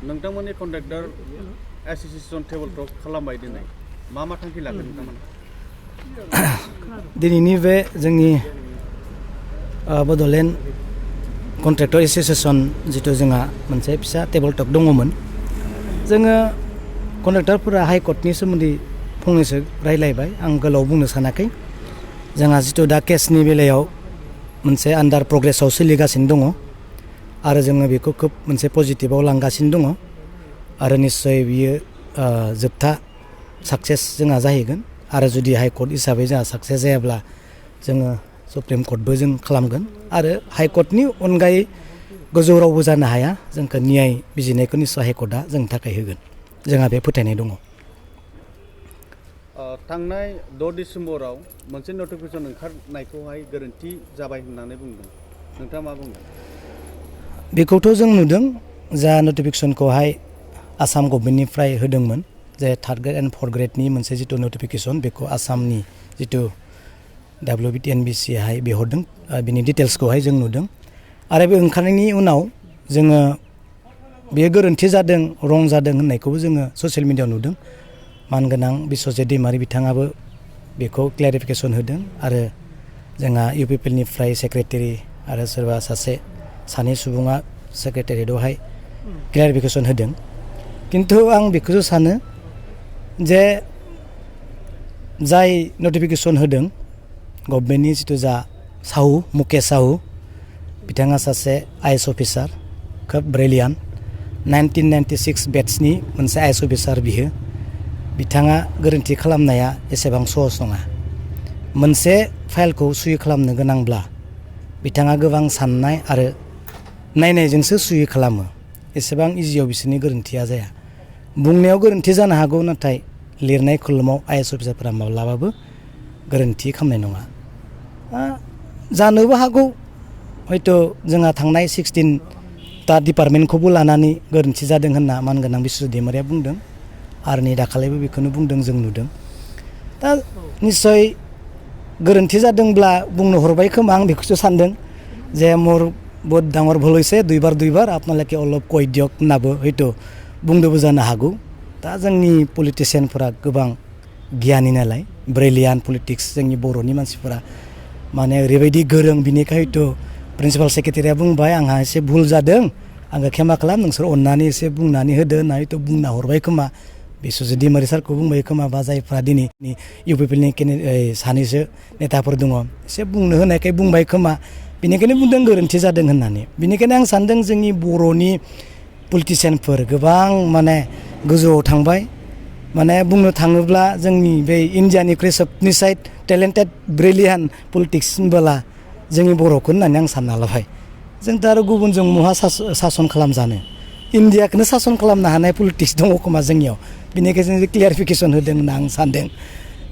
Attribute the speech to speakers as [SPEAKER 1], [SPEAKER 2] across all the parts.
[SPEAKER 1] नोंथांमोननि contractor association table टक खालामबाय दिनै मा थांखि लागोन नोंथांमोना
[SPEAKER 2] दिनैनि बे जोंनि बड'लेण्ड कन्ट्रेक्टर एसोसिएशन जिथु जोंहा मोनसे फिसा टेबल टक दङमोन जोङो कन्ट्रेक्टरफोरा हाइकर्टनि सोमोन्दै फंनैसो रायलायबाय आं गोलाव बुंनो सानाखै जोंहा जिथु दा केसनि बेलायाव मोनसे आन्डार प्रग्रेसाव सोलिगासिनो दङ आरो जोङो बेखौ खोब मोनसे पजिटिभाव लांगासिनो दङ आरो निश्चय बियो जोबथा साक्सेस जोंहा जाहैगोन आरो जुदि हाइकर्ट हिसाबै जोंहा साक्सेस जायाब्ला जोङो सुप्रिम कर्टबो जों खालामगोन आरो हाइकर्टनि अनगायै गोजौ रावबो जानो हाया जोंखौ न्याय बिजिरनायखौ निश्चय हाइकर्टआ जोंनि थाखाय होगोन जोंहा बे फोथायनाय दङ
[SPEAKER 1] थांनाय 6 डिसेम्बराव मोनसे नटिफिकेसन ओंखारनायखौहाय गोरोन्थि जाबाय होननानै बुंदों नोंथाङा मा बुंदों
[SPEAKER 2] बेखौथ' जों नुदों जा नटिफिकेसनखौहाय आसाम गभर्नमेन्टनिफ्राय होदोंमोन जे 3rd ग्रेड एन्ड 4th ग्रेडनि मोनसे जिथु नटिफिकेसन बेखौ आसामनि जिथु WBTNBCहाय बिहरदों बिनि डिटेल्सखौहाय जों नुदों आरो बे ओंखारनायनि उनाव जोङो बेयो गोरोन्थि जादों रं जादों होननायखौबो जोङो ससियेल मिडियायाव नुदों मानगोनां बिस्वजित दैमारि बिथाङाबो बेखौ क्लेरिफिकेसन होदों आरो जोंहा UPPLनिफ्राय सेक्रेटारि आरो सोरबा सानै सुबुङा सेक्रेटारियेटआवहाय क्लेरिफिकेसन होदों किन्तु आं बेखौसो सानो जे जाय नटिफिकेसन होदों गभर्नमेन्टनि जिथु जा साहु मुकेश साहु बिथाङा सासे IAS अफिसार खोब ब्रिलियान्ट 1996 बेट्सनि मोनसे IAS अफिसार बियो बिथाङा गोरोन्थि खालामनाया एसेबां सहस नङा मोनसे फाइलखौ सुहि खालामनो गोनांब्ला बिथाङा गोबां साननाय आरो नायनायजोंसो सुहि खालामो एसेबां इजियाव बिसोरनि गोरोन्थिया जाया बुंनायाव गोरोन्थि जानो हागौ नाथाय लिरनाय कलमाव IAS अफिसारफोरा माब्लाबाबो गोरोन्थि खालामनाय नङा जानोबो हागौ हयथ' जोंहा थांनाय 16टा डिपार्टमेन्टखौबो लानानै गोरोन्थि जादों होनना मानगोनां बिस्वजित दैमारिया बुंदों आरो नै दाखालिबो बेखौनो बुंदों जों नुदों दा निस्सय गोरोन्थि जादोंब्ला बुंनो हरबाय खोमा आं बेखौसो सानदों जे मोर बहुत डाঙर भुल হৈছে দুইবাर আপোনালোকে অলপ কৈ দিয়ক होननाबो हयथ' बुंदोंबो जानो हागौ दा जोंनि पलिटिशियानफोरा गोबां गियानि नालाय ब्रिलियान्ट पलिटिक्स जोंनि बर'नि मानसिफोरा माने ओरैबायदि गोरों बिनिखाय हयथ' प्रिन्सिपाल सेक्रेटारिया बुंबाय आंहा एसे भुल जादों आंखौ क्षमा खालाम नोंसोर अननानै एसे बुंनानै होदो होनना हयथ' बुंना हरबाय खोमा बिस्वजित दैमारि सारखौ बुंबाय खोमा बा जायफ्रा दिनैनि UPPLनि सानैसो नेताफोर दङ एसे बुंनो होनायखाय बुंबाय खोमा बेनिखायनो बुंदों गोरोन्थि जादों होननानै बेनिखायनो आं सानदों जोंनि बर'नि पलिटिशियानफोर गोबां माने गोजौआव थांबाय माने बुंनो थाङोब्ला जोंनि बे इन्डियानिख्रुइ सबनिसाय टेलेन्टेड ब्रिलियान्ट पलिटिक्स होनबोला जोंनि बर'खौ होननानै आं सानना लाबाय जों दा आरो गुबुनजों महा सासन खालामजानो इन्डियाखौनो सासन खालामनो हानाय पलिटिक्स दङ खोमा जोंनियाव बेनिखायनो जों क्लियारिफिकेसन होदों होनना आं सानदों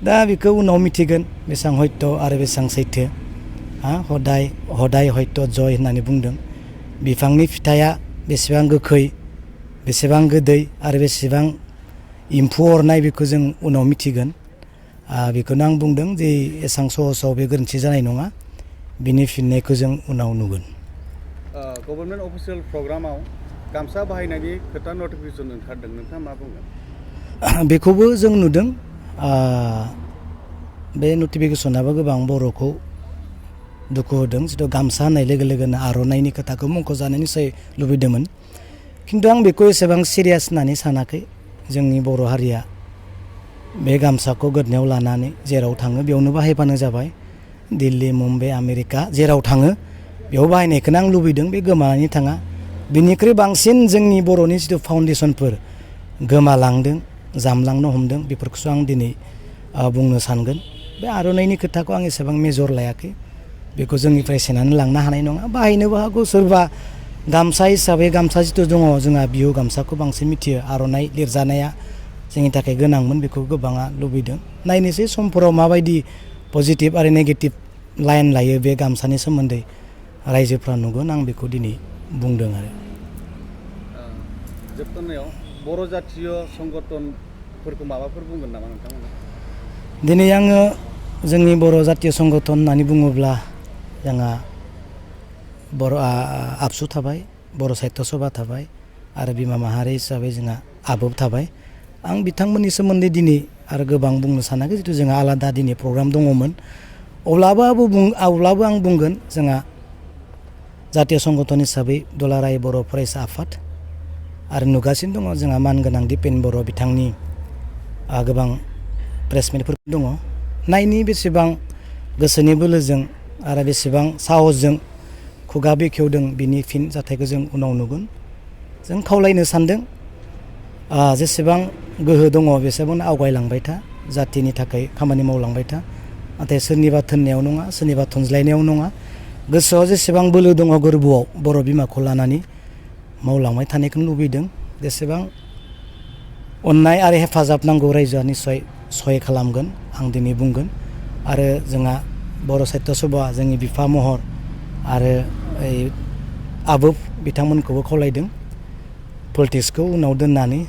[SPEAKER 2] दा बेखौ उनाव मिथिगोन बेसेबां हयथ' आरो बेसेबां सैथो हदाय हयथ' जय होननानै बुंदों बिफांनि फिथाइया बेसेबां गोखै बेसेबां गोदै आरो बेसेबां एम्फौ अरनाय बेखौ जों उनाव मिथिगोन बेखौनो आं बुंदों जे एसेबां सहसाव बे गोरोन्थि जानाय नङा बिनि फिननायखौ जों उनाव नुगोन
[SPEAKER 1] गभर्नमेन्ट अफिसियेल प्रग्रामाव गामसा बाहायनायनि खोथा नटिफिकेसन ओंखारदों नोंथाङा मा बुंगोन
[SPEAKER 2] बेखौबो जों नुदों बे नटिफिकेसनाबो गोबां बर'खौ दुखु होदों जिथु गामसा होननाय लोगो लोगोनो आर'नाइनि खोथाखौ मुंख'जानो निश्चय लुबैदोंमोन खिन्थु आं बेखौ एसेबां सिरियास होननानै सानाखै जोंनि बर' हारिया बे गामसाखौ गोदनायाव लानानै जेराव थाङो बेयावनो बाहायबानो जाबाय दिल्ली मुम्बाइ आमेरिका जेराव थाङो बेयाव बाहायनायखौनो आं लुबैदों बे गोमानानै थाङा बिनिख्रुइ बांसिन जोंनि बर'नि जिथु फाउन्डेसनफोर गोमालांदों जामलांनो हमदों बेफोरखौसो आं दिनै बुंनो सानगोन बे आर'नाइनि खोथाखौ आं एसेबां मेजर लायाखै बेखौ जोंनिफ्राय सेनानै लांनो हानाय नङा बाहायनोबो हागौ सोरबा गामसा हिसाबै गामसा जिथु दङ जोंहा बिहु गामसाखौ बांसिन मिथियो आर'नाइ लिरजानाया जोंनि थाखाय गोनांमोन बेखौ गोबाङा लुबैदों नायनोसै समफोराव माबायदि पजिटिभ आरो नेगेटिभ लाइन लायो बे गामसानि सोमोन्दै रायजोफ्रा नुगोन आं बेखौ दिनै बुंदों आरो
[SPEAKER 1] जोबथारनायाव बर' जातीय संगठनफोरखौ माबाफोर बुंगोन नामा नोंथांमोना
[SPEAKER 2] दिनै आङो जोंनि बर' जातीय संगठन होननानै बुङोब्ला जोंहा बर' आबसु थाबाय बर' साहित्य सभा थाबाय आरो बिमा माहारि हिसाबै जोंहा आबोब थाबाय आं बिथांमोननि सोमोन्दै दिनै आरो गोबां बुंनो सानाखै जितु जोंहा आलादा दिनै प्रग्राम दङमोन अब्लाबो आं बुंगोन जोंहा जातीय संगठन हिसाबै दुलाराय बर' फरायसा आफाद आरो नुगासिनो दङ जोंहा मानगोनां दिपेन बर' बिथांनि गोबां प्रेसमिटफोर दङ नायनि बेसेबां गोसोनि बोलोजों आरो बेसेबां साहसजों खुगा बेखेवदों बिनि फिन जाथायखौ जों उनाव नुगोन जों खावलायनो सानदों जेसेबां गोहो दङ बेसेबांनो आवगायलांबाय था जातिनि थाखाय खामानि मावलांबाय था नाथाय सोरनिबा थोननायाव नङा सोरनिबा थुनज्लायनायाव नङा गोसोआव जेसेबां बोलो दङ गोरबोआव बर' बिमाखौ लानानै मावलांबाय थानायखौ लुबैदों जेसेबां अननाय आरो हेफाजाब नांगौ रायजोआ निस्सय सहाय खालामगोन आं दिनै बुंगोन आरो जोंहा बर' साहित्य सभा जोंनि बिफा महर आरो आबोब बिथांमोनखौबो खावलायदों पलिटिक्सखौ उनाव दोननानै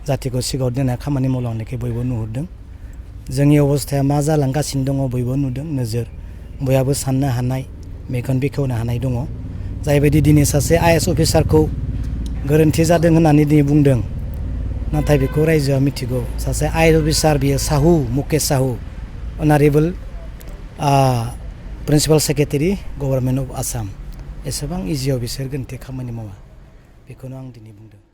[SPEAKER 2] जातिखौ सिगाङाव दोननानै खामानि मावलांनायखौ बयबो नुहुरदों जोंनि अबस्थाया मा जालांगासिनो दङ बयबो नुदों नोजोर बयहाबो साननो हानाय मेगन बेखेवनो हानाय दङ जायबायदि दिनै सासे IAS अफिसारखौ गोरोन्थि जादों होननानै दिनै बुंदों नाथाय बेखौ रायजोआ मिथिगौ सासे IAS अफिसार बियो Sahu Mukesh Sahu honourable principal secretary government of Assam एसेबां इजियाव बिसोर गोरोन्थि खामानि मावा बेखौनो आं दिनै बुंदों